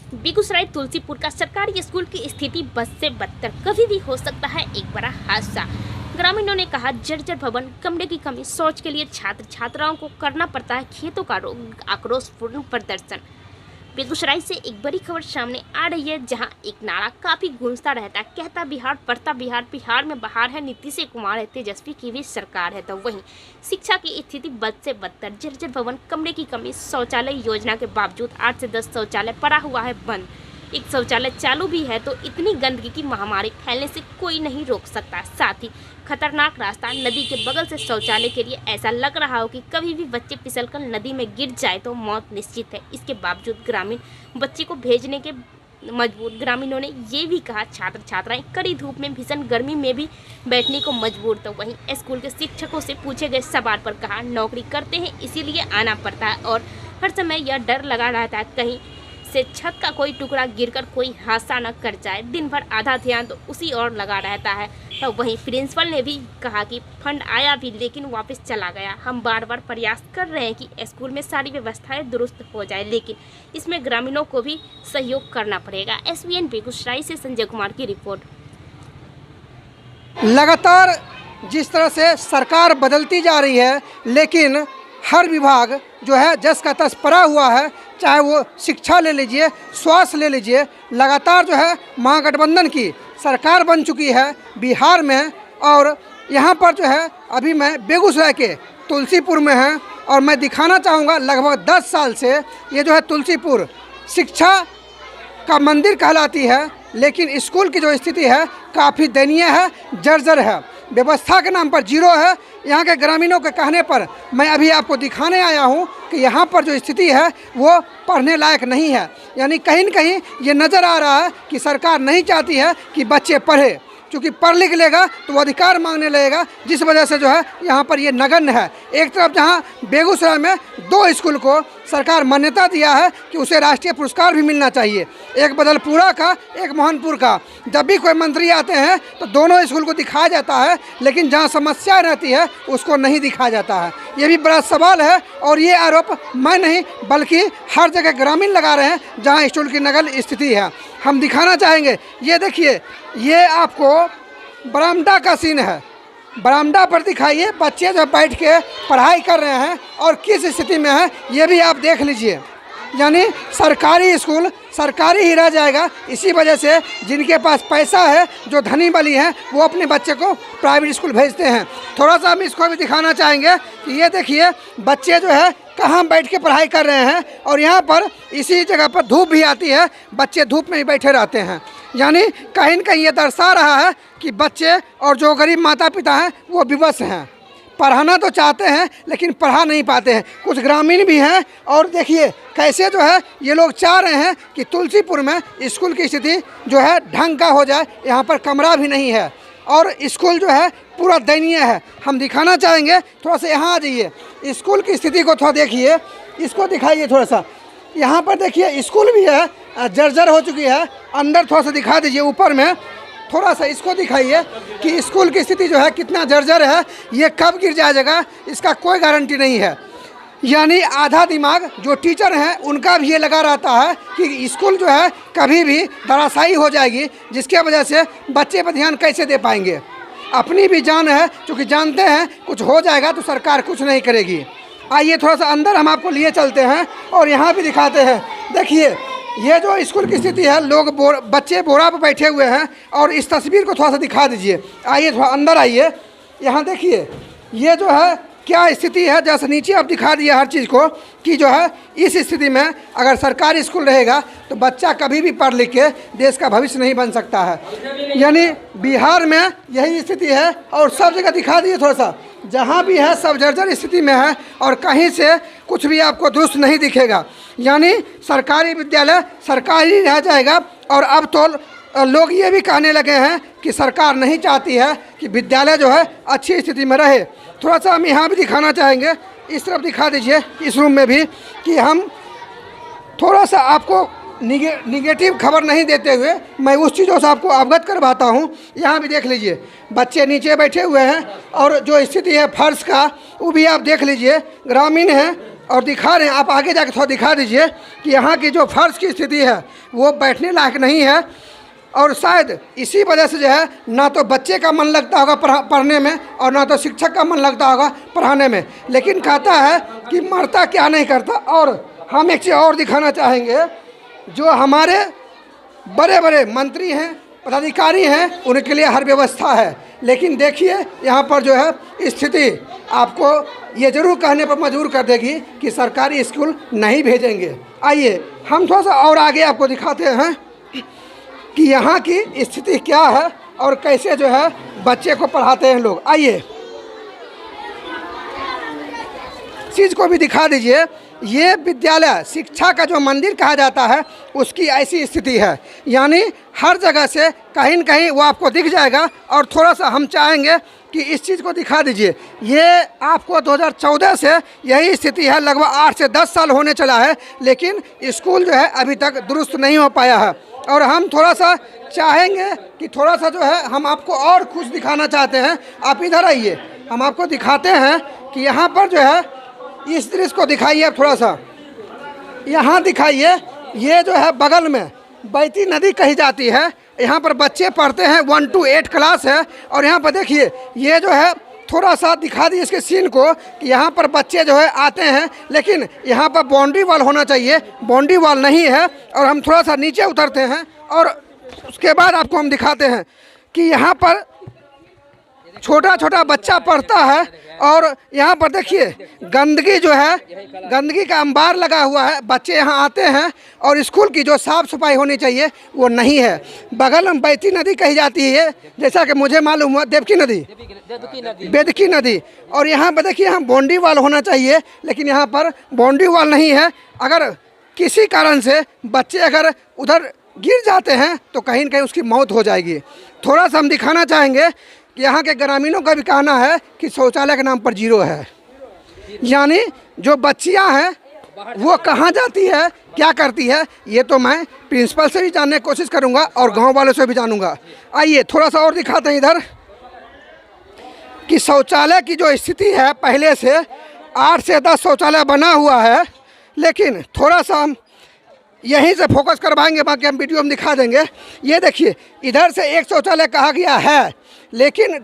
बेगूसराय तुलसीपुर का सरकारी स्कूल की स्थिति बद से बदतर, कभी भी हो सकता है एक बड़ा हादसा। ग्रामीणों ने कहा जर्जर भवन, कमरे की कमी, शौच के लिए छात्र छात्राओं को करना पड़ता है खेतों का रोग, आक्रोशपूर्ण प्रदर्शन। बेगूसराय से एक बड़ी खबर सामने आ रही है, जहां एक नारा काफी गूंजता रहता है, कहता बिहार पढ़ता बिहार, बिहार में बहार है, नीतीश कुमार है, तेजस्वी की भी सरकार है। तो वहीं शिक्षा की स्थिति बद से बदतर, जर्जर भवन, कमरे की कमी, शौचालय योजना के बावजूद 8 से 10 शौचालय पड़ा हुआ है बंद। एक शौचालय चालू भी है तो इतनी गंदगी की महामारी फैलने से कोई नहीं रोक सकता। साथ ही खतरनाक रास्ता, नदी के बगल से शौचालय के लिए ऐसा लग रहा हो कि कभी भी बच्चे फिसलकर नदी में गिर जाए तो मौत निश्चित है। इसके बावजूद ग्रामीण बच्चे को भेजने के मजबूर। ग्रामीणों ने ये भी कहा छात्र छात्राएं कड़ी धूप में, भीषण गर्मी में भी बैठने को मजबूर। तो वहीं स्कूल के शिक्षकों से पूछे गए सवाल पर कहा नौकरी करते हैं इसीलिए आना पड़ता है और हर समय यह डर लगा रहता है कहीं से छत का कोई टुकड़ा गिरकर कोई हादसा न कर जाए। दिन भर आधा ध्यान तो उसी ओर लगा रहता है। तो वहीं प्रिंसिपल ने भी कहा कि फंड आया भी लेकिन वापस चला गया। हम बार बार प्रयास कर रहे हैं कि स्कूल में सारी व्यवस्थाएं दुरुस्त हो जाए, लेकिन इसमें ग्रामीणों को भी सहयोग करना पड़ेगा। SBN बेगूसराय से संजय कुमार की रिपोर्ट। लगातार जिस तरह से सरकार बदलती जा रही है, लेकिन हर विभाग जो है जस का तस पड़ा हुआ है। चाहे वो शिक्षा ले लीजिए, स्वास्थ्य ले लीजिए, लगातार जो है महागठबंधन की सरकार बन चुकी है बिहार में। और यहाँ पर जो है अभी मैं बेगूसराय के तुलसीपुर में है और मैं दिखाना चाहूँगा लगभग 10 साल से ये जो है तुलसीपुर शिक्षा का मंदिर कहलाती है, लेकिन स्कूल की जो स्थिति है काफ़ी दयनीय है, जर्जर है, व्यवस्था के नाम पर जीरो है। यहाँ के ग्रामीणों के कहने पर मैं अभी आपको दिखाने आया हूँ कि यहाँ पर जो स्थिति है वो पढ़ने लायक नहीं है। यानी कहीं न कहीं ये नज़र आ रहा है कि सरकार नहीं चाहती है कि बच्चे पढ़े, क्योंकि पढ़ लिख लेगा तो वो अधिकार मांगने लगेगा, जिस वजह से जो है यहाँ पर ये नगण्य है। एक तरफ जहाँ बेगूसराय में 2 स्कूल को सरकार मान्यता दिया है कि उसे राष्ट्रीय पुरस्कार भी मिलना चाहिए, एक बदलपुरा का, एक मोहनपुर का। जब भी कोई मंत्री आते हैं तो दोनों स्कूल को दिखाया जाता है, लेकिन जहाँ समस्या रहती है उसको नहीं दिखाया जाता है। ये भी बड़ा सवाल है और ये आरोप मैं नहीं बल्कि हर जगह ग्रामीण लगा रहे हैं जहाँ स्कूल की नगण्य स्थिति है। हम दिखाना चाहेंगे, ये देखिए, ये आपको बरामदा का सीन है। बरामदा पर दिखाइए, बच्चे जो बैठ के पढ़ाई कर रहे हैं और किस स्थिति में है ये भी आप देख लीजिए। यानी सरकारी स्कूल सरकारी ही रह जाएगा। इसी वजह से जिनके पास पैसा है, जो धनी बली हैं, वो अपने बच्चे को प्राइवेट स्कूल भेजते हैं। थोड़ा सा हम इसको भी दिखाना चाहेंगे कि ये देखिए बच्चे जो है कहाँ बैठ के पढ़ाई कर रहे हैं और यहाँ पर इसी जगह पर धूप भी आती है, बच्चे धूप में ही बैठे रहते हैं। यानी कहीं न कहीं ये दर्शा रहा है कि बच्चे और जो गरीब माता पिता हैं वो विवश हैं, पढ़ाना तो चाहते हैं लेकिन पढ़ा नहीं पाते हैं। कुछ ग्रामीण भी हैं और देखिए कैसे जो है ये लोग चाह रहे हैं कि तुलसीपुर में स्कूल की स्थिति जो है ढंग का हो जाए। यहाँ पर कमरा भी नहीं है और स्कूल जो है पूरा दयनीय है। हम दिखाना चाहेंगे, थोड़ा सा यहाँ आ जाइए, स्कूल की स्थिति को थोड़ा देखिए, इसको दिखाइए थोड़ा सा। यहाँ पर देखिए स्कूल भी है, जर्जर हो चुकी है। अंदर थोड़ा सा दिखा दीजिए, ऊपर में थोड़ा सा इसको दिखाइए कि स्कूल की स्थिति जो है कितना जर्जर है। ये कब गिर जाएगा इसका कोई गारंटी नहीं है। यानी आधा दिमाग जो टीचर हैं उनका भी ये लगा रहता है कि स्कूल जो है कभी भी धराशायी हो जाएगी, जिसके वजह से बच्चे पर ध्यान कैसे दे पाएंगे। अपनी भी जान है, क्योंकि जानते हैं कुछ हो जाएगा तो सरकार कुछ नहीं करेगी। आइए थोड़ा सा अंदर हम आपको लिए चलते हैं और यहाँ भी दिखाते हैं। देखिए ये जो स्कूल की स्थिति है, लोग बच्चे बोरा पर बैठे हुए हैं और इस तस्वीर को थोड़ा सा दिखा दीजिए। आइए थोड़ा अंदर आइए, यहाँ देखिए ये जो है क्या स्थिति है। जैसे नीचे आप दिखा दिए हर चीज़ को कि जो है इस स्थिति में अगर सरकारी स्कूल रहेगा तो बच्चा कभी भी पढ़ लिख के देश का भविष्य नहीं बन सकता है। यानी बिहार में यही स्थिति है और सब जगह दिखा दिए थोड़ा सा, जहाँ भी है सब जर्जर स्थिति में है और कहीं से कुछ भी आपको दुरुस्त नहीं दिखेगा। यानी सरकारी विद्यालय सरकारी रह जाएगा। और अब तो लोग ये भी कहने लगे हैं कि सरकार नहीं चाहती है कि विद्यालय जो है अच्छी स्थिति में रहे। थोड़ा सा हम यहाँ भी दिखाना चाहेंगे, इस तरफ दिखा दीजिए, इस रूम में भी, कि हम थोड़ा सा आपको निगेटिव खबर नहीं देते हुए मैं उस चीज़ों से आपको अवगत करवाता हूँ। यहाँ भी देख लीजिए बच्चे नीचे बैठे हुए हैं और जो स्थिति है फर्श का वो भी आप देख लीजिए। ग्रामीण हैं और दिखा रहे हैं, आप आगे जाके थोड़ा दिखा दीजिए कि यहाँ की जो फर्श की स्थिति है वो बैठने लायक नहीं है। और शायद इसी वजह से जो है ना तो बच्चे का मन लगता होगा पढ़ने में और ना तो शिक्षक का मन लगता होगा पढ़ाने में। लेकिन कहता है कि मरता क्या नहीं करता। और हम एक चीज़ और दिखाना चाहेंगे, जो हमारे बड़े बड़े मंत्री हैं, पदाधिकारी हैं, उनके लिए हर व्यवस्था है, लेकिन देखिए यहाँ पर जो है स्थिति आपको ये ज़रूर कहने पर मजबूर कर देगी कि सरकारी स्कूल नहीं भेजेंगे। आइए हम थोड़ा सा और आगे आपको दिखाते हैं कि यहाँ की स्थिति क्या है और कैसे जो है बच्चे को पढ़ाते हैं लोग। आइए चीज़ को भी दिखा दीजिए। ये विद्यालय शिक्षा का जो मंदिर कहा जाता है उसकी ऐसी स्थिति है, यानी हर जगह से कहीं न कहीं वो आपको दिख जाएगा। और थोड़ा सा हम चाहेंगे कि इस चीज़ को दिखा दीजिए। ये आपको 2014 से यही स्थिति है, लगभग 8 से 10 साल होने चला है, लेकिन स्कूल जो है अभी तक दुरुस्त नहीं हो पाया है। और हम थोड़ा सा चाहेंगे कि थोड़ा सा जो है हम आपको और कुछ दिखाना चाहते हैं। आप इधर आइए, हम आपको दिखाते हैं कि यहाँ पर जो है इस दृश्य को दिखाइए। आप थोड़ा सा यहाँ दिखाइए, ये जो है बगल में बैती नदी कही जाती है। यहाँ पर बच्चे पढ़ते हैं, 1 to 8 क्लास है। और यहाँ पर देखिए ये जो है थोड़ा सा दिखा दी इसके सीन को कि यहाँ पर बच्चे जो है आते हैं, लेकिन यहाँ पर बाउंड्री वॉल होना चाहिए, बाउंड्री वॉल नहीं है। और हम थोड़ा सा नीचे उतरते हैं और उसके बाद आपको हम दिखाते हैं कि यहाँ पर छोटा छोटा बच्चा पढ़ता है। और यहाँ पर देखिए गंदगी जो है, गंदगी का अंबार लगा हुआ है। बच्चे यहाँ आते हैं और स्कूल की जो साफ़ सफाई होनी चाहिए वो नहीं है। बगल में बैती नदी कही जाती है, जैसा कि मुझे मालूम हुआ बेदकी नदी। और यहाँ पर देखिए यहाँ बाउंड्री वॉल होना चाहिए, लेकिन यहाँ पर बाउंड्री वॉल नहीं है। अगर किसी कारण से बच्चे अगर उधर गिर जाते हैं तो कहीं न कहीं उसकी मौत हो जाएगी। थोड़ा सा हम दिखाना चाहेंगे कि यहाँ के ग्रामीणों का भी कहना है कि शौचालय के नाम पर 0 है, यानी जो बच्चियाँ हैं वो कहाँ जाती है, क्या करती है, ये तो मैं प्रिंसिपल से भी जानने की कोशिश करूँगा और गांव वालों से भी जानूँगा। आइए थोड़ा सा और दिखाते हैं इधर कि शौचालय की जो स्थिति है, पहले से 8 से 10 शौचालय बना हुआ है, लेकिन थोड़ा सा हम यहीं से फोकस करवाएंगे, बाकी हम वीडियो में दिखा देंगे। ये देखिए इधर से एक शौचालय कहा गया है, लेकिन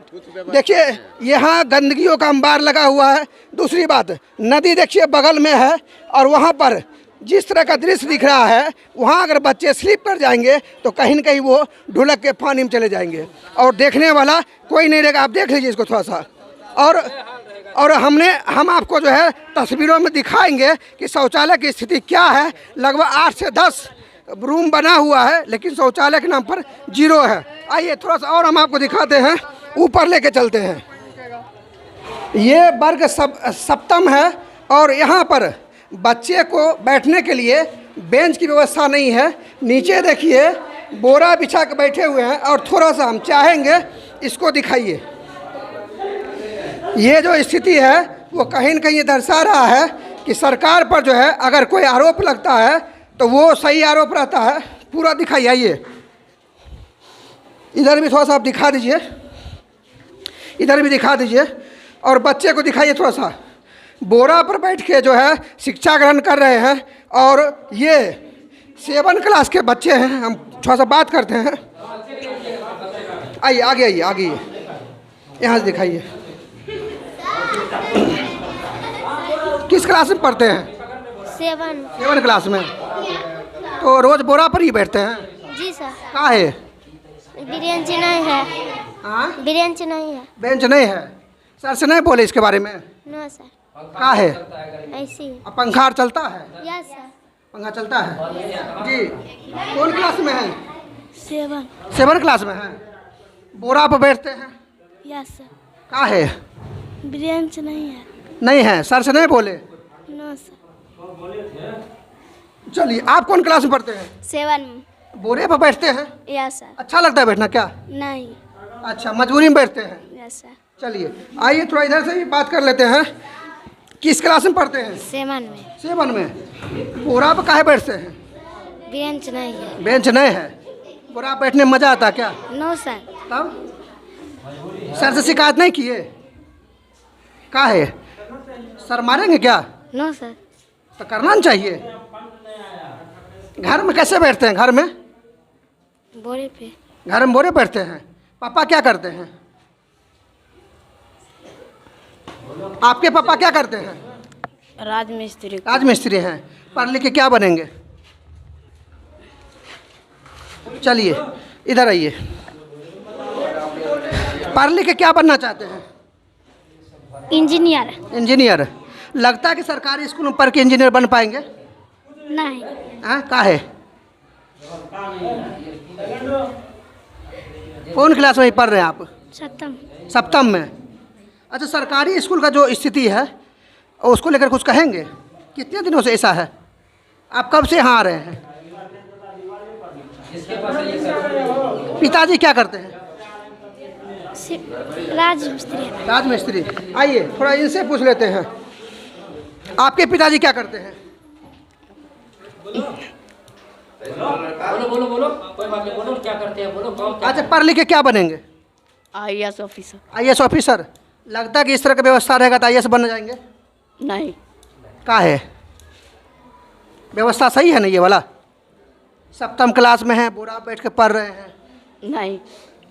देखिए यहाँ गंदगियों का अंबार लगा हुआ है। दूसरी बात, नदी देखिए बगल में है और वहाँ पर जिस तरह का दृश्य दिख रहा है, वहाँ अगर बच्चे स्लिप कर जाएंगे तो कहीं न कहीं वो ढुलक के पानी में चले जाएंगे और देखने वाला कोई नहीं रहेगा। आप देख लीजिए इसको थोड़ा सा। और हम आपको जो है तस्वीरों में दिखाएंगे कि शौचालय की स्थिति क्या है। लगभग 8 से 10 रूम बना हुआ है, लेकिन शौचालय के नाम पर 0 है। आइए थोड़ा सा और हम आपको दिखाते हैं, ऊपर लेके चलते हैं। ये वर्ग सप्तम है और यहाँ पर बच्चे को बैठने के लिए बेंच की व्यवस्था नहीं है। नीचे देखिए बोरा बिछा के बैठे हुए हैं। और थोड़ा सा हम चाहेंगे इसको दिखाइए। ये जो स्थिति है वो कहीं न कहीं ये दर्शा रहा है कि सरकार पर जो है अगर कोई आरोप लगता है तो वो सही आरोप रहता है। पूरा दिखाइए। आइए इधर भी थोड़ा सा आप दिखा दीजिए, इधर भी दिखा दीजिए और बच्चे को दिखाइए थोड़ा सा। बोरा पर बैठ के जो है शिक्षा ग्रहण कर रहे हैं और ये 7 क्लास के बच्चे हैं। हम थोड़ा सा बात करते हैं। आइए आगे आइए, आगे यहाँ से दिखाइए। किस क्लास में पढ़ते हैं? 7 क्लास में। तो रोज बोरा पर ही बैठते हैं? जी सर। कहाँ है? बेंच नहीं है। हाँ, बेंच नहीं है। बेंच नहीं है। सर से नहीं बोले इसके बारे में? No sir. कहाँ है? ऐसी है। अब पंखा चलता है? Yes sir. पंखा चलता है जी। कौन क्लास में है? 7 क्लास में है। बोरा पर बैठते हैं? Yes sir. कहाँ है? बेंच नहीं है। नहीं है। सर से नहीं बोले? No sir. चलिए, आप कौन क्लास में पढ़ते हैं? 7। बोरे पर बैठते हैं? Yes sir. अच्छा लगता है बैठना क्या? नहीं। अच्छा, मजबूरी में बैठते हैं? Yes sir. चलिए आइए थोड़ा इधर से भी बात कर लेते हैं। किस क्लास में पढ़ते हैं? 7 में। 7 में। बोरा पर काहे बैठते हैं? बेंच नहीं है। बेंच नहीं है। बोरा बैठने में मज़ा आता है क्या? No sir. तब सर से शिकायत नहीं किए? काहे? सर मारेंगे क्या? No sir. तो करना नहीं चाहिए। घर में कैसे बैठते हैं? घर में बोरे पे। घर में बोरे बैठते हैं। पापा क्या करते हैं? आपके पापा क्या करते हैं? राजमिस्त्री। राजमिस्त्री हैं। पढ़ लिख के क्या बनेंगे? चलिए इधर आइए। पढ़ लिख के क्या बनना चाहते हैं? इंजीनियर। इंजीनियर। लगता है कि सरकारी स्कूल में पढ़ के इंजीनियर बन पाएंगे? नहीं। हाँ, काहे? कौन क्लास में पढ़ रहे हैं आप? सप्तम। सप्तम में। अच्छा, सरकारी स्कूल का जो स्थिति है उसको लेकर कुछ कहेंगे? कितने दिनों से ऐसा है? आप कब से यहाँ आ रहे हैं? पिताजी क्या करते हैं? राजमिस्त्री। राजमिस्त्री। आइए थोड़ा इनसे पूछ लेते हैं, आपके पिताजी क्या करते हैं? बोलो कोई बात नहीं, बोलो क्या करते हैं, बोलो काम क्या। अच्छा, पढ़ लिख के क्या बनेंगे? IAS officer. IAS officer. लगता है कि इस तरह की व्यवस्था रहेगा तो IAS बन जाएंगे? नहीं। का है व्यवस्था सही है ना ये वाला? सप्तम क्लास में है, बोरा बैठ के पढ़ रहे हैं। नहीं।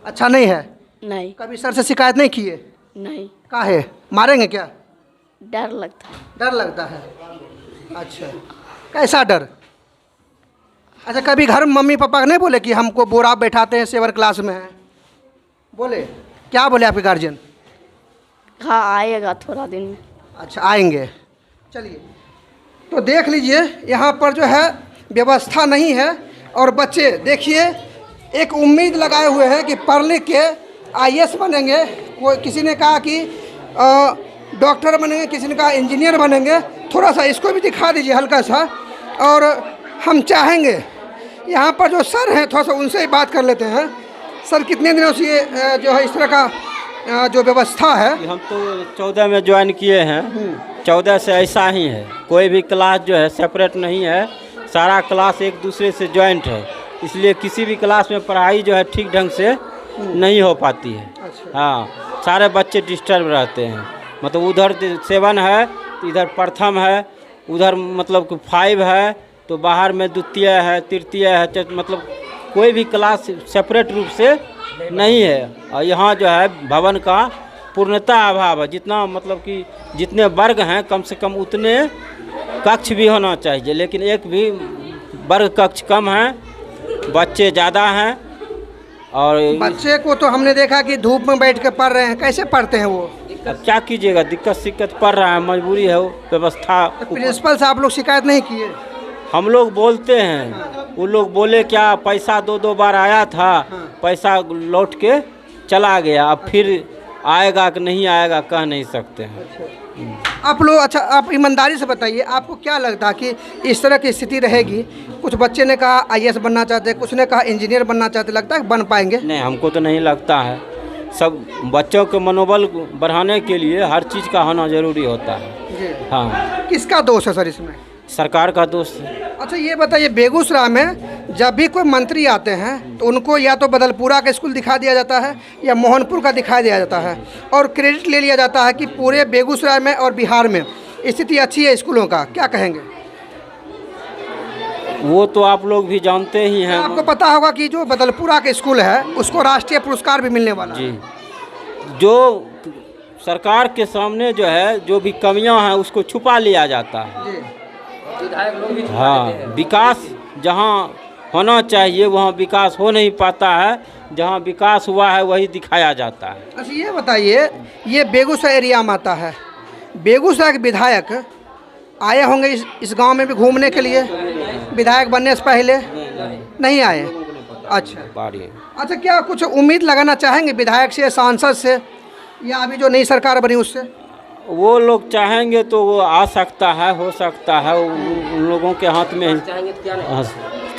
अच्छा नहीं है? नहीं। कभी सर से शिकायत नहीं किए? नहीं। का है मारेंगे क्या? डर लगता है। डर लगता है। अच्छा, कैसा डर? अच्छा, कभी घर में मम्मी पापा नहीं बोले कि हमको बोरा बैठाते हैं, 7 क्लास में है? बोले? क्या बोले आपके गार्जियन? हाँ, आएगा थोड़ा दिन में। अच्छा, आएंगे। चलिए, तो देख लीजिए यहाँ पर जो है व्यवस्था नहीं है और बच्चे देखिए एक उम्मीद लगाए हुए हैं कि पढ़ लिख के IAS बनेंगे। कोई किसी ने कहा कि डॉक्टर बनेंगे, किसी ने कहा इंजीनियर बनेंगे। थोड़ा सा इसको भी दिखा दीजिए हल्का सा। और हम चाहेंगे यहाँ पर जो सर हैं थोड़ा सा उनसे ही बात कर लेते हैं। सर, कितने दिनों से ये जो है इस तरह का जो व्यवस्था है? हम तो 14 में ज्वाइन किए हैं। 14 से ऐसा ही है, कोई भी क्लास जो है सेपरेट नहीं है, सारा क्लास एक दूसरे से ज्वाइंट है। इसलिए किसी भी क्लास में पढ़ाई जो है ठीक ढंग से नहीं हो पाती है। अच्छा। हाँ, सारे बच्चे डिस्टर्ब रहते हैं। मतलब उधर 7 है तो इधर प्रथम है, उधर मतलब 5 है तो बाहर में द्वितीय है, तृतीय है, मतलब कोई भी क्लास सेपरेट रूप से नहीं है। और यहाँ जो है भवन का पूर्णता अभाव है। जितना मतलब कि जितने वर्ग हैं कम से कम उतने कक्ष भी होना चाहिए, लेकिन एक भी वर्ग कक्ष कम है, बच्चे ज़्यादा हैं। और बच्चे को तो हमने देखा कि धूप में बैठ के पढ़ रहे हैं। कैसे पढ़ते हैं वो? अब क्या कीजिएगा, दिक्कत पड़ रहा है, मजबूरी है, वो व्यवस्था। प्रिंसिपल से आप लोग शिकायत नहीं किए? हम लोग बोलते हैं, वो लोग बोले क्या पैसा 2 बार आया था, पैसा लौट के चला गया, अब फिर आएगा कि नहीं आएगा कह नहीं सकते हैं। आप लोग, अच्छा आप ईमानदारी से बताइए, आपको क्या लगता है कि इस तरह की स्थिति रहेगी? कुछ बच्चे ने कहा IAS बनना चाहते, कुछ ने कहा इंजीनियर बनना चाहते, लगता है बन पाएंगे? नहीं, हमको तो नहीं लगता है। सब बच्चों के मनोबल बढ़ाने के लिए हर चीज़ का होना जरूरी होता है। जी। हाँ, किसका दोष है सर इसमें? सरकार का दोष है। अच्छा, ये बताइए, बेगूसराय में जब भी कोई मंत्री आते हैं तो उनको या तो बदलपुरा का स्कूल दिखा दिया जाता है या मोहनपुर का दिखाई दिया जाता है और क्रेडिट ले लिया जाता है कि पूरे बेगूसराय में और बिहार में स्थिति अच्छी है स्कूलों का। क्या कहेंगे? वो तो आप लोग भी जानते ही हैं। आपको पता होगा कि जो बदलपुरा का स्कूल है उसको राष्ट्रीय पुरस्कार भी मिलने वाला है। जी, जो सरकार के सामने जो है जो भी कमियां हैं उसको छुपा लिया जाता है। जी। हाँ, विकास जहाँ होना चाहिए वहाँ विकास हो नहीं पाता है, जहाँ विकास हुआ है वही दिखाया जाता है। अच्छा, ये बताइए, ये बेगूसराय एरिया में आता है, बेगूसराय के विधायक आए होंगे इस गांव में भी घूमने के लिए? विधायक बनने से पहले नहीं आए? अच्छा, क्या कुछ उम्मीद लगाना चाहेंगे विधायक से, सांसद से, या अभी जो नई सरकार बनी उससे? वो लोग चाहेंगे तो वो आ सकता है, हो सकता है, उन लोगों के हाथ में हाँ,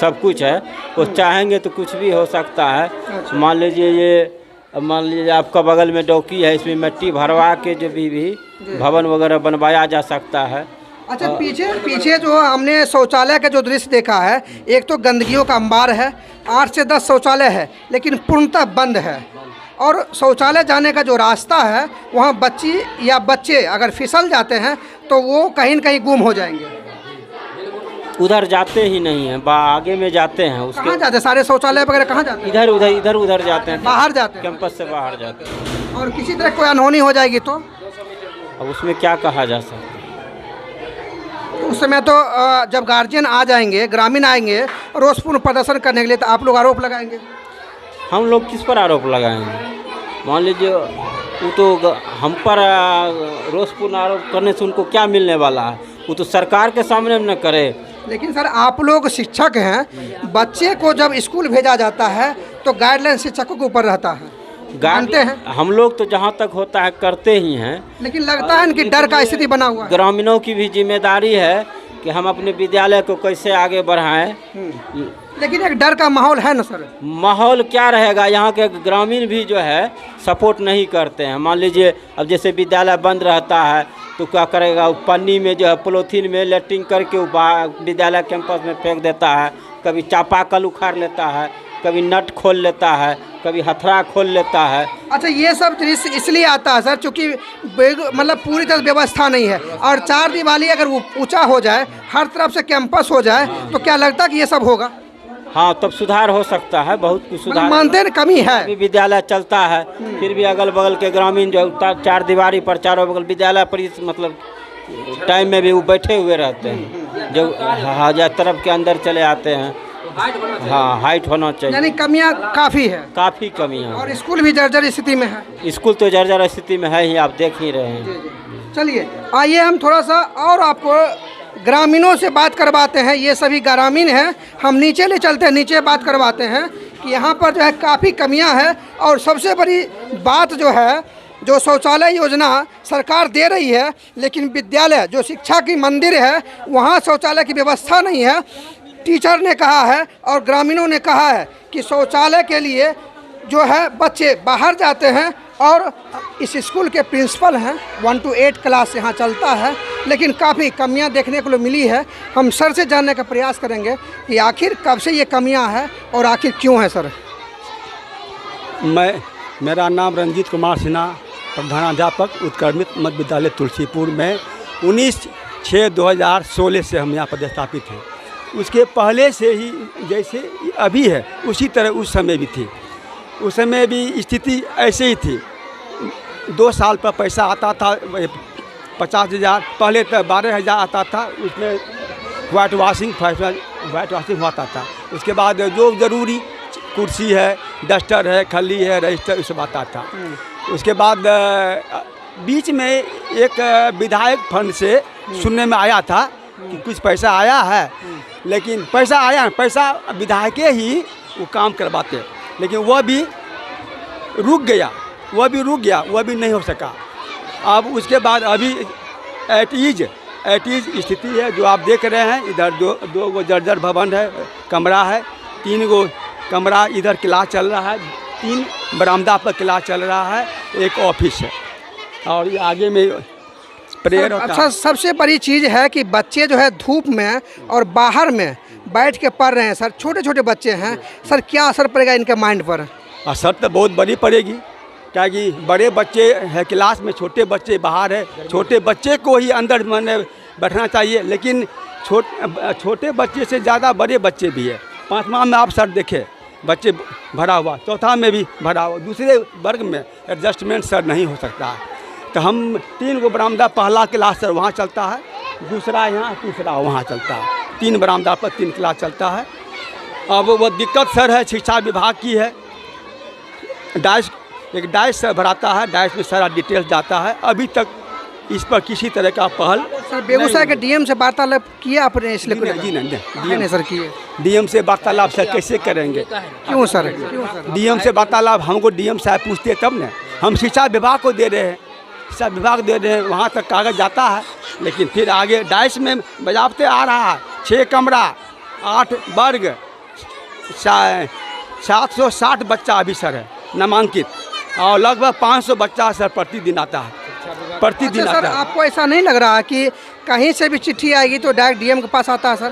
सब कुछ है। वो चाहेंगे तो कुछ भी हो सकता है। मान लीजिए आपका बगल में डौकी है, इसमें मिट्टी भरवा के जो भी भवन वगैरह बनवाया जा सकता है। अच्छा, पीछे जो हमने शौचालय का जो दृश्य देखा है, एक तो गंदगियों का अंबार है, 8 से 10 शौचालय है लेकिन पूर्णतः बंद है। और शौचालय जाने का जो रास्ता है वहाँ बच्चे अगर फिसल जाते हैं तो वो कहीं न कहीं गुम हो जाएंगे। उधर जाते ही नहीं हैं, आगे में जाते हैं उसके कहाँ जाते हैं? सारे शौचालय वगैरह कहाँ जाते हैं? इधर उधर जाते हैं, बाहर जाते हैं। कैंपस से बाहर जाते हैं। और किसी तरह कोई अनहोनी हो जाएगी तो अब उसमें क्या कहा जा सकता है? उस समय तो जब गार्जियन आ जाएंगे, ग्रामीण आएंगे रोषपूर्ण प्रदर्शन करने के लिए, तो आप लोग आरोप लगाएंगे। हम लोग किस पर आरोप लगाएंगे? मान लीजिए वो तो हम पर रोषपूर्ण आरोप करने से उनको क्या मिलने वाला है? वो तो सरकार के सामने न करे। लेकिन सर आप लोग शिक्षक हैं, बच्चे को जब स्कूल भेजा जाता है तो गाइडलाइन शिक्षकों के ऊपर रहता है, जानते हैं। हम लोग तो जहाँ तक होता है करते ही हैं, लेकिन लगता है कि डर का स्थिति बना हुआ है। ग्रामीणों की भी जिम्मेदारी है कि हम अपने विद्यालय को कैसे आगे बढ़ाएं। लेकिन एक डर का माहौल है ना सर? माहौल क्या रहेगा? यहाँ के ग्रामीण भी जो है सपोर्ट नहीं करते हैं। मान लीजिए अब जैसे विद्यालय बंद रहता है तो क्या करेगा? वो पन्नी में जो है पॉलीथीन में लेटरिंग करके वो विद्यालय कैंपस में फेंक देता है। कभी चापाकल उखाड़ लेता है, कभी नट खोल लेता है, कभी हथरा खोल लेता है। अच्छा, ये सब दृश्य इसलिए आता है सर क्योंकि मतलब पूरी तरह व्यवस्था नहीं है, और चार दीवारी अगर वो ऊंचा हो जाए, हर तरफ से कैंपस हो जाए, तो क्या लगता है कि ये सब होगा? हाँ, तब सुधार हो सकता है, बहुत कुछ सुधार। मानते हैं कमी है। अभी विद्यालय चलता है, फिर भी अगल बगल के ग्रामीण जो चार दीवारी पर चारों बगल विद्यालय पर मतलब टाइम में भी वो बैठे हुए रहते हैं। जो हजार तरफ के अंदर चले आते हैं। हाँ, हाइट होना चाहिए। यानी कमियां काफ़ी है, काफ़ी कमियाँ। और स्कूल भी जर्जर स्थिति में है। स्कूल तो जर्जर स्थिति में है ही, आप देख ही रहे हैं। चलिए आइए हम थोड़ा सा और आपको ग्रामीणों से बात करवाते हैं। ये सभी ग्रामीण हैं, हम नीचे ले चलते हैं, नीचे बात करवाते हैं कि यहाँ पर जो है काफ़ी कमियां हैं। और सबसे बड़ी बात जो है, जो शौचालय योजना सरकार दे रही है, लेकिन विद्यालय जो शिक्षा की मंदिर है वहाँ शौचालय की व्यवस्था नहीं है। टीचर ने कहा है और ग्रामीणों ने कहा है कि शौचालय के लिए जो है बच्चे बाहर जाते हैं, और इस स्कूल के प्रिंसिपल हैं, 1 to 8 क्लास यहाँ चलता है, लेकिन काफ़ी कमियां देखने को मिली है। हम सर से जानने का प्रयास करेंगे कि आखिर कब से ये कमियां हैं और आखिर क्यों है सर। मेरा नाम रंजीत कुमार सिन्हा, प्रधानाध्यापक उत्क्रमित मध्य विद्यालय तुलसीपुर में 19/6/2016 से हम यहाँ पदस्थापित हैं। उसके पहले से ही जैसे अभी है उसी तरह उस समय भी थी। उस समय भी स्थिति ऐसे ही थी। 2 साल पर पैसा आता था 50,000, पहले तो 12,000 आता था, उसमें वाइट वाशिंग होता था। उसके बाद जो ज़रूरी कुर्सी है, डस्टर है, खली है, रजिस्टर, ये सब आता था। उसके बाद बीच में एक विधायक फंड से सुनने में आया था कि कुछ पैसा आया है, लेकिन पैसा विधायक ही वो काम करवाते, लेकिन वह भी रुक गया, वह भी नहीं हो सका। अब उसके बाद अभी एटीज स्थिति है जो आप देख रहे हैं। इधर दो गो जर्जर भवन है, कमरा है, 3 गो कमरा, इधर क्लास चल रहा है, 3 बरामदा पर क्लास चल रहा है, एक ऑफिस है, और ये आगे में प्रेयर होता है। अच्छा, सबसे बड़ी चीज़ है कि बच्चे जो है धूप में और बाहर में बैठ के पढ़ रहे हैं सर, छोटे छोटे बच्चे हैं सर, क्या असर पड़ेगा इनके माइंड पर? असर तो बहुत बड़ी पड़ेगी, क्या कि बड़े बच्चे हैं क्लास में, छोटे बच्चे बाहर है। छोटे बच्चे को ही अंदर मैंने बैठना चाहिए, लेकिन छोटे बच्चे से ज़्यादा बड़े बच्चे भी है। 5वां में आप सर देखे बच्चे भरा हुआ, 4था में भी भरा हुआ, दूसरे वर्ग में एडजस्टमेंट सर नहीं हो सकता है। तो हम 3 गो बरामदा, पहला क्लास सर वहाँ चलता है, दूसरा यहाँ, तीसरा वहाँ चलता है। 3 बरामदा पर 3 क्लास चलता है। अब वो दिक्कत सर है शिक्षा विभाग की है। एक डाइस सर भराता है, डाइस में सारा डिटेल्स जाता है। अभी तक इस पर किसी तरह का पहल सर बेगूसराय के डीएम से वार्तालाप किया आपने? इसलिए जी नहीं सर किए। डीएम से वार्तालाप सर कैसे करेंगे? क्यों सर? डीएम से वार्तालाप हमको डीएम साहब पूछते तब न। हम शिक्षा विभाग को दे रहे हैं, शिक्षा विभाग दे रहे हैं, वहाँ तक कागज जाता है, लेकिन फिर आगे डाइस में बजावते आ रहा है। 6 कमरा, 8 वर्ग, 760 बच्चा अभी सर है नामांकित, और लगभग 500 बच्चा सर प्रतिदिन आता है, प्रतिदिन अच्छा, आता सर है। आपको ऐसा नहीं लग रहा कि कहीं से भी चिट्ठी आएगी तो डायरेक्ट डीएम के पास आता है सर,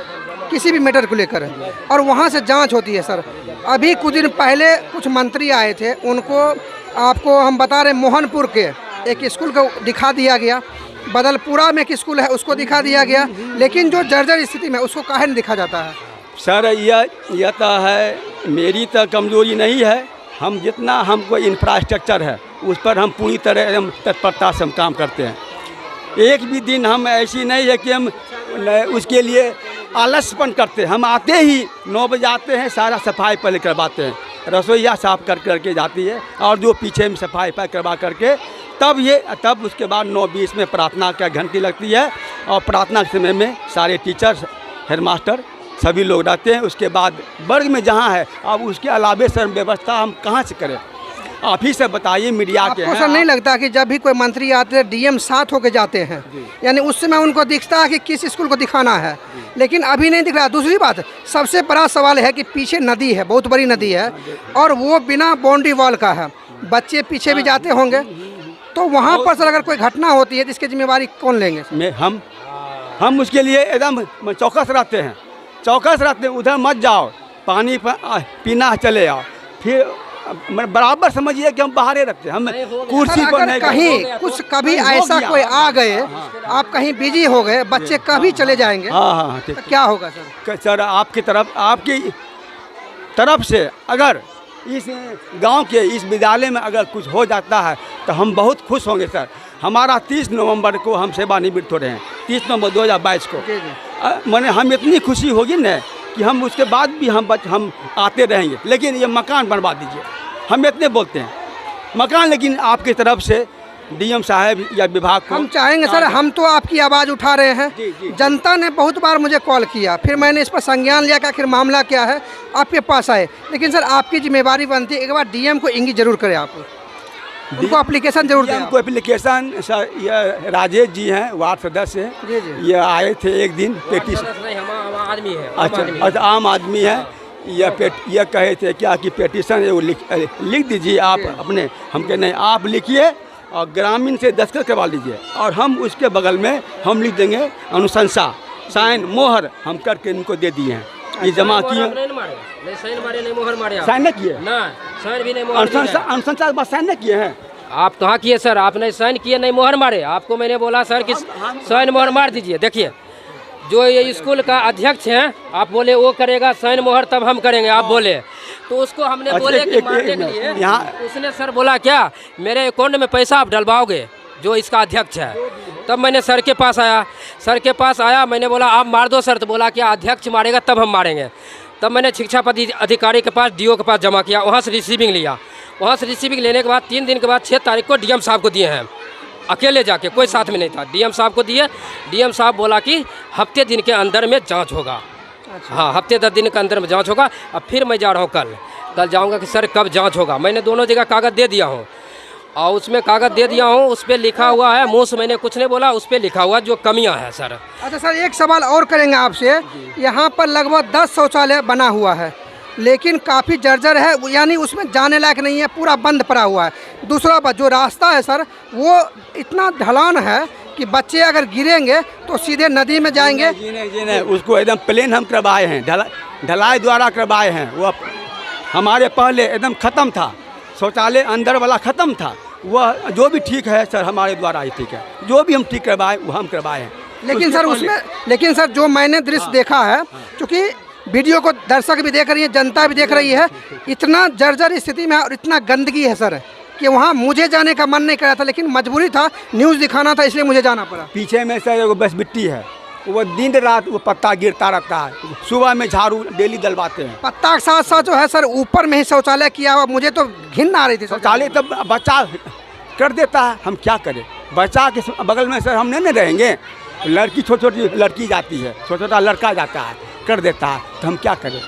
किसी भी मैटर को लेकर, और वहाँ से जांच होती है सर? अभी कुछ दिन पहले कुछ मंत्री आए थे, उनको आपको हम बता रहे मोहनपुर के एक स्कूल को दिखा दिया गया, बदलपुरा में एक स्कूल है उसको दिखा दिया गया, लेकिन जो जर्जर स्थिति में उसको काहे नहीं दिखा जाता है? सर यह तो है, मेरी तो कमजोरी नहीं है। हम जितना हमको इंफ्रास्ट्रक्चर है उस पर हम पूरी तरह एकदम तत्परता से हम काम करते हैं। एक भी दिन हम ऐसी नहीं है कि हम उसके लिए आलसपन करते हैं। हम आते ही 9 बजे आते हैं, सारा सफाई पहले करवाते हैं, रसोईया साफ करके जाती है और जो पीछे में सफाई करवा करके तब उसके बाद 9:20 में प्रार्थना का घंटी लगती है और प्रार्थना के समय में सारे टीचर्स, हेडमास्टर सभी लोग रहते हैं। उसके बाद वर्ग में जहाँ है, अब उसके अलावे सर व्यवस्था हम कहाँ से करें? आप ही से बताइए, मीडिया के आपको सर नहीं लगता कि जब भी कोई मंत्री आते हैं डीएम साथ होके जाते हैं, यानी उस समय उनको दिखता है कि किस स्कूल को दिखाना है, लेकिन अभी नहीं दिख रहा। दूसरी बात, सबसे बड़ा सवाल है कि पीछे नदी है, बहुत बड़ी नदी है और वो बिना बाउंड्री वॉल का है। बच्चे पीछे भी जाते होंगे, तो वहाँ पर सर अगर कोई घटना होती है तो इसकी जिम्मेवारी कौन लेंगे? हम उसके लिए एकदम चौकस रहते हैं, उधर मत जाओ, पानी पीना चले आओ। फिर बराबर समझिए कि हम बाहर रखते हैं, हम कुर्सी पर नहीं। कहीं कुछ कभी ऐसा कोई आ गए, आप कहीं बिजी हो गए, बच्चे कभी चले जाएंगे, हाँ तो क्या होगा सर? सर आपकी तरफ से अगर इस गांव के इस विद्यालय में अगर कुछ हो जाता है तो हम बहुत खुश होंगे सर। हमारा 30 नवंबर को हम सेवानिवृत्त हो रहे हैं, 30 नवंबर 2022 को। मैंने हम इतनी खुशी होगी न कि हम उसके बाद भी हम आते रहेंगे, लेकिन ये मकान बनवा दीजिए, हम इतने बोलते हैं मकान। लेकिन आपकी तरफ से डीएम साहब या विभाग को हम चाहेंगे सर, हम तो आपकी आवाज़ उठा रहे हैं। जनता ने बहुत बार मुझे कॉल किया, फिर मैंने इस पर संज्ञान लिया कि आखिर मामला क्या है, आपके पास आए। लेकिन सर आपकी जिम्मेवारी बनती है, एक बार डीएम को इंगित जरूर करें, आप उनको एप्लीकेशन जरूर दें। को एप्लीकेशन सर, ये राजेश जी हैं, वार्ड सदस्य हैं, ये आए थे एक दिन पेटिशन, आदमी है। अच्छा आम आदमी है। ये कहे थे क्या कि पेटिशन है वो लिख दीजिए आप अपने। हम कहे नहीं, आप लिखिए और ग्रामीण से दस्तखत करवा लीजिए और हम उसके बगल में हम लिख देंगे अनुशंसा, साइन मोहर हम करके इनको दे दिए हैं। ये जमा किए, साइन नहीं किए, अनुशंसा के बाद साइन नहीं किए हैं। आप कहाँ किए सर? आपने साइन किए नहीं, मोहर मारे। आपको मैंने बोला सर कि साइन मोहर मार दीजिए। देखिए, जो ये स्कूल का अध्यक्ष हैं, आप बोले वो करेगा साइन मोहर तब हम करेंगे, आप बोले तो उसको हमने बोले कि मारने के लिए उसने सर बोला क्या मेरे अकाउंट में पैसा आप डलवाओगे, जो इसका अध्यक्ष है। तब मैंने सर के पास आया, मैंने बोला आप मार दो सर। तो बोला क्या अध्यक्ष मारेगा तब हम मारेंगे। तब मैंने शिक्षा पद अधिकारी के पास, डीओ के पास जमा किया, वहाँ से रिसीविंग लिया। वहाँ से रिसीविंग लेने के बाद 3 दिन के बाद 6 तारीख को डीएम साहब को दिए हैं, अकेले जाके, कोई साथ में नहीं था। डीएम साहब को दिए, डीएम साहब बोला कि हफ्ते दिन के अंदर में जांच होगा। हाँ, हफ्ते 10 दिन के अंदर में जांच होगा। अब फिर मैं जा रहा हूँ, कल जाऊँगा कि सर कब जांच होगा। मैंने दोनों जगह कागज़ दे दिया हूँ और उसमें कागज़ दे दिया हूँ, उस पर लिखा हुआ है, मुँह से मैंने कुछ नहीं बोला, उस पर लिखा हुआ जो कमियाँ हैं सर। अच्छा सर, एक सवाल और करेंगे आपसे। यहाँ पर लगभग 10 शौचालय बना हुआ है, लेकिन काफ़ी जर्जर है, यानी उसमें जाने लायक नहीं है, पूरा बंद पड़ा हुआ है। दूसरा बात, जो रास्ता है सर वो इतना ढलान है कि बच्चे अगर गिरेंगे तो सीधे नदी में जाएंगे। जी नहीं, उसको एकदम प्लेन हम करवाए हैं, ढलाई द्वारा करवाए हैं। वो हमारे पहले एकदम ख़त्म था, शौचालय अंदर वाला ख़त्म था। वह जो भी ठीक है सर, हमारे द्वारा ही ठीक है, जो भी हम ठीक करवाए वो हम करवाए हैं। लेकिन सर जो मैंने दृश्य देखा है, क्योंकि वीडियो को दर्शक भी देख रही है, जनता भी देख रही है, इतना जर्जर स्थिति में और इतना गंदगी है सर कि वहाँ मुझे जाने का मन नहीं कर रहा था, लेकिन मजबूरी था, न्यूज़ दिखाना था, इसलिए मुझे जाना पड़ा। पीछे में सर वो बस मिट्टी है, वो दिन रात वो पत्ता गिरता रहता है। सुबह में झाड़ू डेली डलवाते हैं। पत्ता के साथ साथ जो है सर ऊपर में ही शौचालय किया हुआ, मुझे तो घिन आ रही थी। शौचालय तब बच्चा कर देता है, हम क्या करें? बच्चा के बगल में सर हम नहीं रहेंगे। लड़की छोटी लड़की जाती है, छोटा लड़का जाता है, कर देता है, तो हम क्या करें?